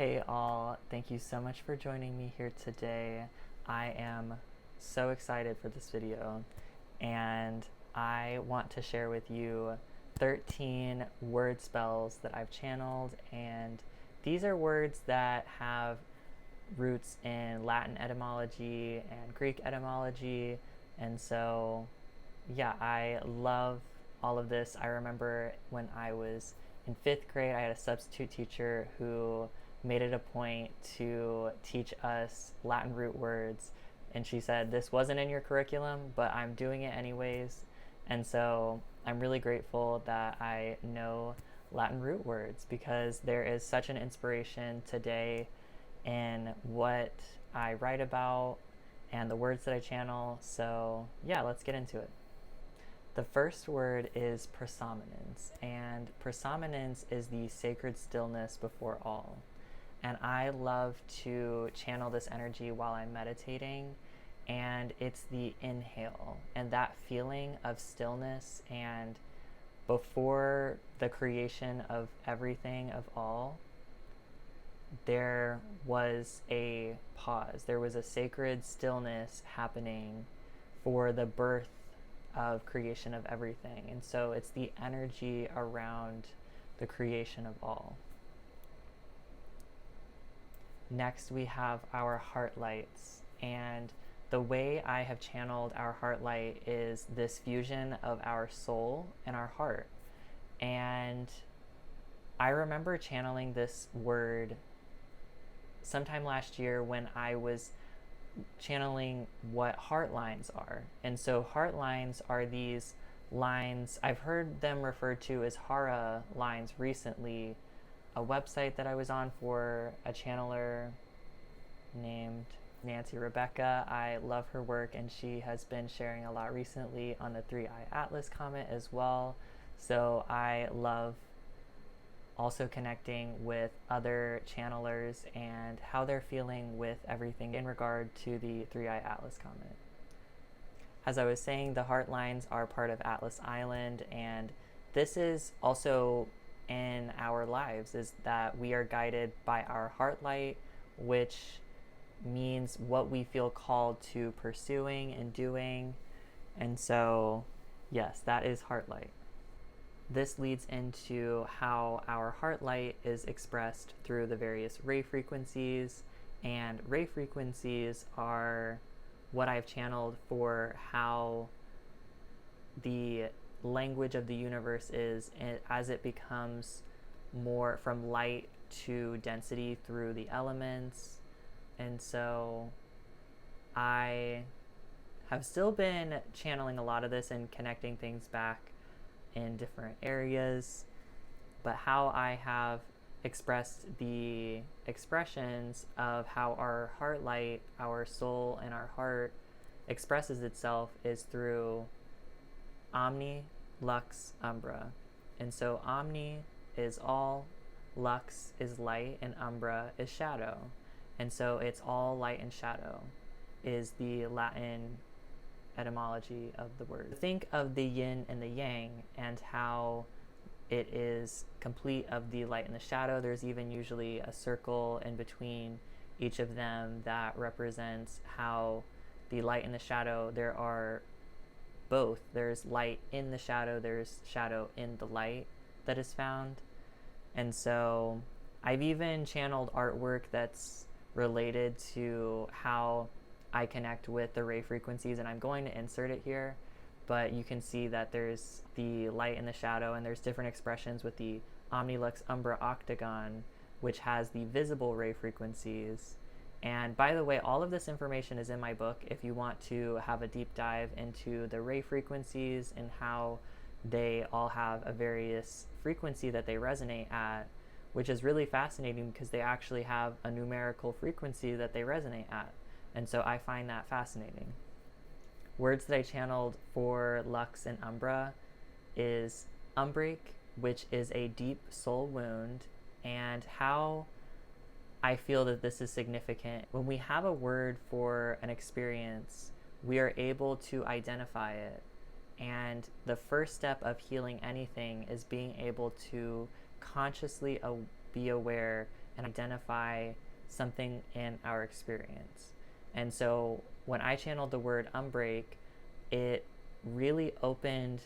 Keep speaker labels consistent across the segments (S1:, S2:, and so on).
S1: Hey all, thank you so much for joining me here today. I am so excited for this video and I want to share with you 13 word spells that I've channeled, and these are words that have roots in Latin etymology and Greek etymology, and so yeah, I love all of this. I remember when I was in 5th grade, I had a substitute teacher who made it a point to teach us Latin root words. And she said, this wasn't in your curriculum, but I'm doing it anyways. And so I'm really grateful that I know Latin root words, because there is such an inspiration today in what I write about and the words that I channel. So yeah, let's get into it. The first word is presominance, and presominance is the sacred stillness before all. And I love to channel this energy while I'm meditating, and it's the inhale and that feeling of stillness. And before the creation of everything, of all, there was a pause. There was a sacred stillness happening for the birth of creation of everything. And so it's the energy around the creation of all. Next, we have our heart lights. And the way I have channeled our heart light is this fusion of our soul and our heart. And I remember channeling this word sometime last year when I was channeling what heart lines are. And so heart lines are these lines, I've heard them referred to as Hara lines recently. A website that I was on for a channeler named Nancy Rebecca, I love her work, and she has been sharing a lot recently on the 3i Atlas comment as well. So I love also connecting with other channelers and how they're feeling with everything in regard to the 3i Atlas comment. As I was saying, the heart lines are part of Atlas Island, and this is also in our lives, is that we are guided by our heart light, which means what we feel called to pursuing and doing. And so yes, that is heart light. This leads into how our heart light is expressed through the various ray frequencies, and ray frequencies are what I've channeled for how the language of the universe is as it becomes more from light to density through the elements. And so I have still been channeling a lot of this and connecting things back in different areas, but how I have expressed the expressions of how our heart light, our soul, and our heart expresses itself is through Omni, Lux, Umbra. And so Omni is all, Lux is light, and Umbra is shadow. And so it's all light and shadow is the Latin etymology of the word. Think of the yin and the yang and how it is complete of the light and the shadow. There's even usually a circle in between each of them that represents how the light and the shadow, there are both. There's light in the shadow, there's shadow in the light that is found. And so I've even channeled artwork that's related to how I connect with the ray frequencies, and I'm going to insert it here, but you can see that there's the light and the shadow, and there's different expressions with the Omni, Lux, Umbra octagon, which has the visible ray frequencies. And by the way, all of this information is in my book if you want to have a deep dive into the ray frequencies and how they all have a various frequency that they resonate at, which is really fascinating because they actually have a numerical frequency that they resonate at. And so I find that fascinating. Words that I channeled for Lux and Umbra is umbric, which is a deep soul wound, and how I feel that this is significant. When we have a word for an experience, we are able to identify it. And the first step of healing anything is being able to consciously be aware and identify something in our experience. And so when I channeled the word unbreak, it really opened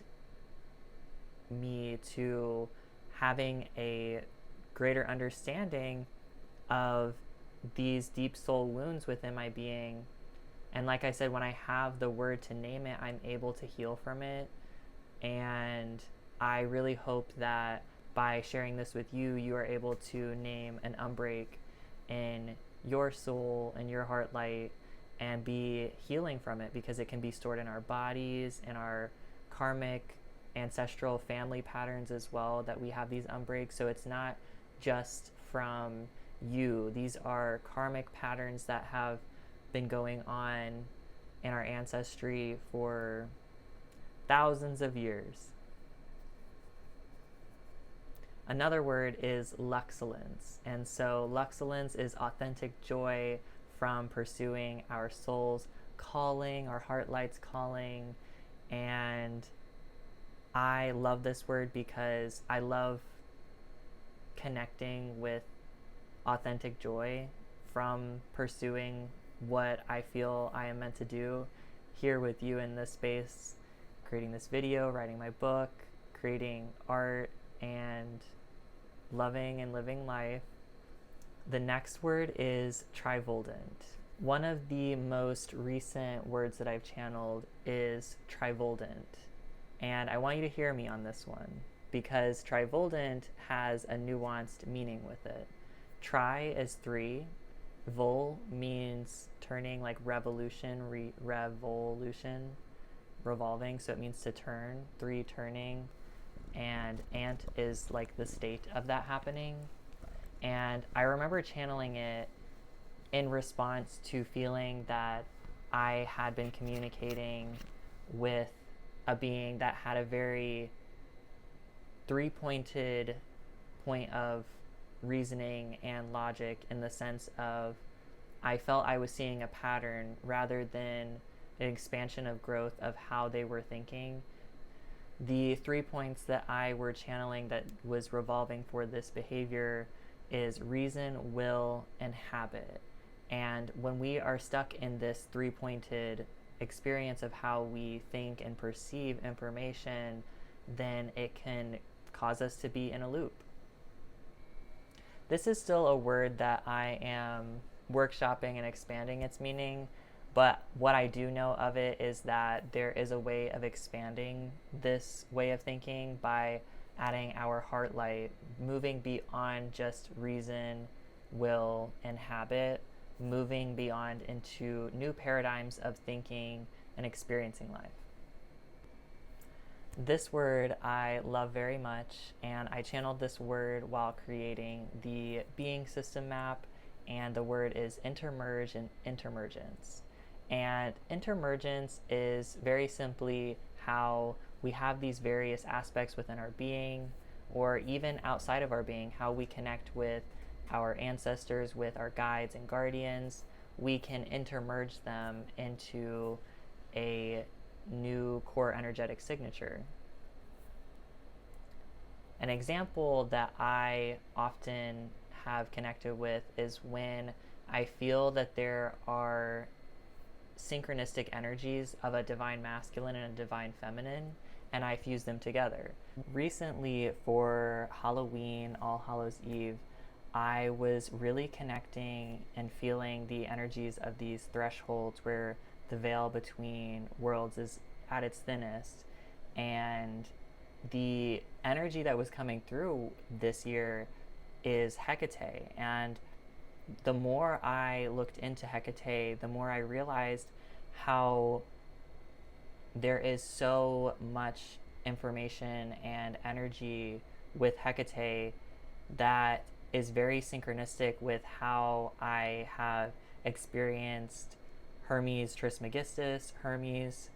S1: me to having a greater understanding of these deep soul wounds within my being. And like I said, when I have the word to name it, I'm able to heal from it. And I really hope that by sharing this with you, you are able to name an unbreak in your soul and your heart light and be healing from it, because it can be stored in our bodies and our karmic ancestral family patterns as well, that we have these unbreaks. So it's not just from you. These are karmic patterns that have been going on in our ancestry for thousands of years. Another word is luxulence. And so luxulence is authentic joy from pursuing our soul's calling, our heart light's calling. And I love this word because I love connecting with authentic joy from pursuing what I feel I am meant to do here with you in this space, creating this video, writing my book, creating art, and loving and living life. The next word is trivoldent. One of the most recent words that I've channeled is trivoldent. And I want you to hear me on this one, because trivoldent has a nuanced meaning with it. Tri is 3. Vol means turning, like revolution, revolution, revolving. So it means to turn, 3 turning. And ant is like the state of that happening. And I remember channeling it in response to feeling that I had been communicating with a being that had a very 3-pointed point of reasoning and logic, in the sense of I felt I was seeing a pattern rather than an expansion of growth of how they were thinking. The 3 points that I were channeling that was revolving for this behavior is reason, will, and habit. And when we are stuck in this 3-pointed experience of how we think and perceive information, then it can cause us to be in a loop. This is still a word that I am workshopping and expanding its meaning, but what I do know of it is that there is a way of expanding this way of thinking by adding our heart light, moving beyond just reason, will, and habit, moving beyond into new paradigms of thinking and experiencing life. This word I love very much, and I channeled this word while creating the being system map, and the word is intermerge and intermergence. And intermergence is very simply how we have these various aspects within our being, or even outside of our being, how we connect with our ancestors, with our guides and guardians. We can intermerge them into a new core energetic signature. An example that I often have connected with is when I feel that there are synchronistic energies of a divine masculine and a divine feminine, and I fuse them together. Recently, for Halloween, All Hallows Eve, I was really connecting and feeling the energies of these thresholds where the veil between worlds is at its thinnest. And the energy that was coming through this year is Hecate. And the more I looked into Hecate, the more I realized how there is so much information and energy with Hecate that is very synchronistic with how I have experienced Hermes Trismegistus, Hermes,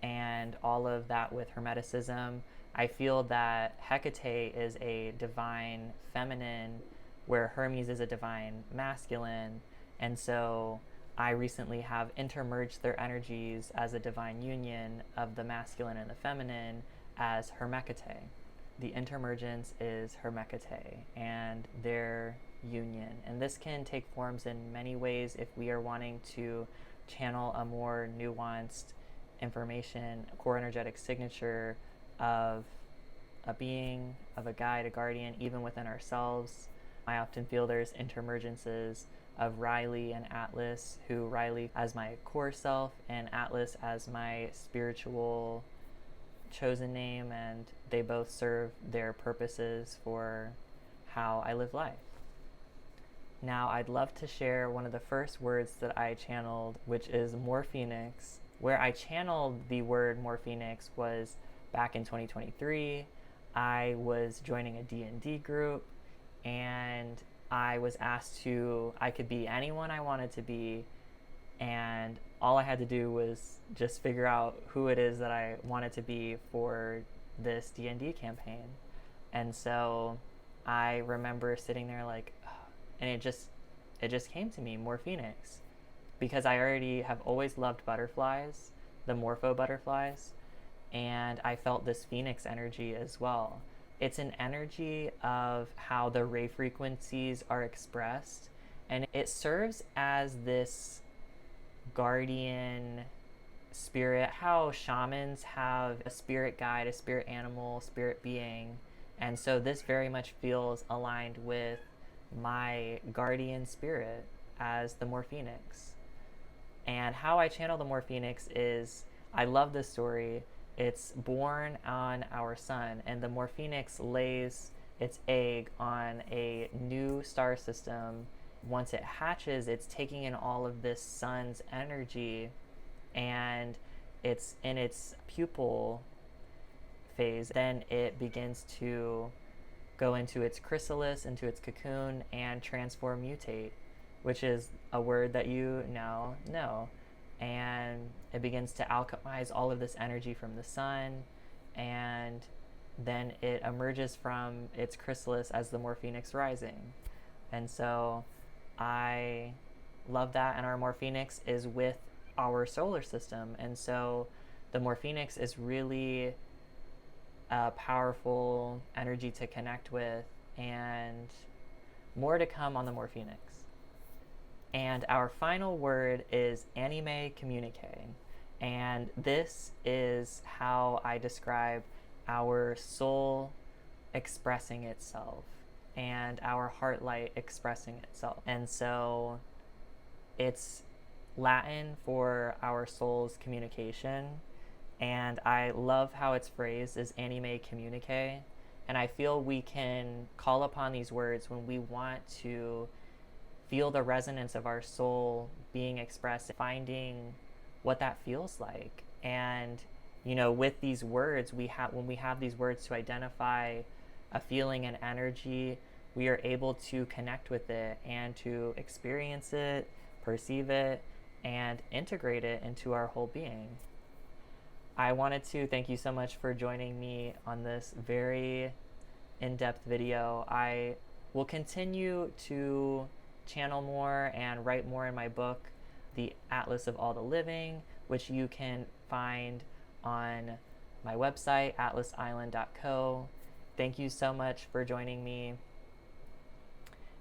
S1: and all of that with Hermeticism. I feel that Hecate is a divine feminine, where Hermes is a divine masculine, and so I recently have intermerged their energies as a divine union of the masculine and the feminine as Hermecate. The intermergence is Hermecate, and their union. And this can take forms in many ways if we are wanting to channel a more nuanced information, core energetic signature of a being, of a guide, a guardian, even within ourselves. I often feel there's intermergences of Riley and Atlas, who Riley as my core self and Atlas as my spiritual chosen name, and they both serve their purposes for how I live life. Now, I'd love to share one of the first words that I channeled, which is Morphoenix. Where I channeled the word Morphoenix was back in 2023. I was joining a D&D group, and I was asked I could be anyone I wanted to be, and all I had to do was just figure out who it is that I wanted to be for this D&D campaign. And so I remember sitting there like, and it just came to me, Morphoenix, because I already have always loved butterflies, the morpho butterflies, and I felt this phoenix energy as well. It's an energy of how the ray frequencies are expressed, and it serves as this guardian spirit, how shamans have a spirit guide, a spirit animal, spirit being. And so this very much feels aligned with my guardian spirit as the Morphoenix. And how I channel the Morphoenix is, I love this story. It's born on our sun, and the Morphoenix lays its egg on a new star system. Once it hatches, it's taking in all of this sun's energy, and it's in its pupal phase. Then it begins to go into its chrysalis, into its cocoon, and transform, mutate, which is a word that you now know. And it begins to alchemize all of this energy from the sun, and then it emerges from its chrysalis as the Morphoenix rising. And so I love that, and our Morphoenix is with our solar system, and so the Morphoenix is really a powerful energy to connect with, and more to come on the Morphoenix. And our final word is anime communique, and this is how I describe our soul expressing itself and our heart light expressing itself. And so it's Latin for our soul's communication, and I love how it's phrased as anime communique. And I feel we can call upon these words when we want to feel the resonance of our soul being expressed, finding what that feels like. And with these words, when we have these words to identify a feeling and energy, we are able to connect with it and to experience it, perceive it, and integrate it into our whole being. I wanted to thank you so much for joining me on this very in-depth video. I will continue to channel more and write more in my book, The Atlas of All the Living, which you can find on my website, atlasisland.co. Thank you so much for joining me.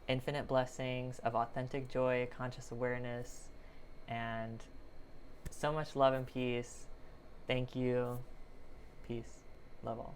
S1: Infinite blessings of authentic joy, conscious awareness, and so much love and peace. Thank you. Peace. Love all.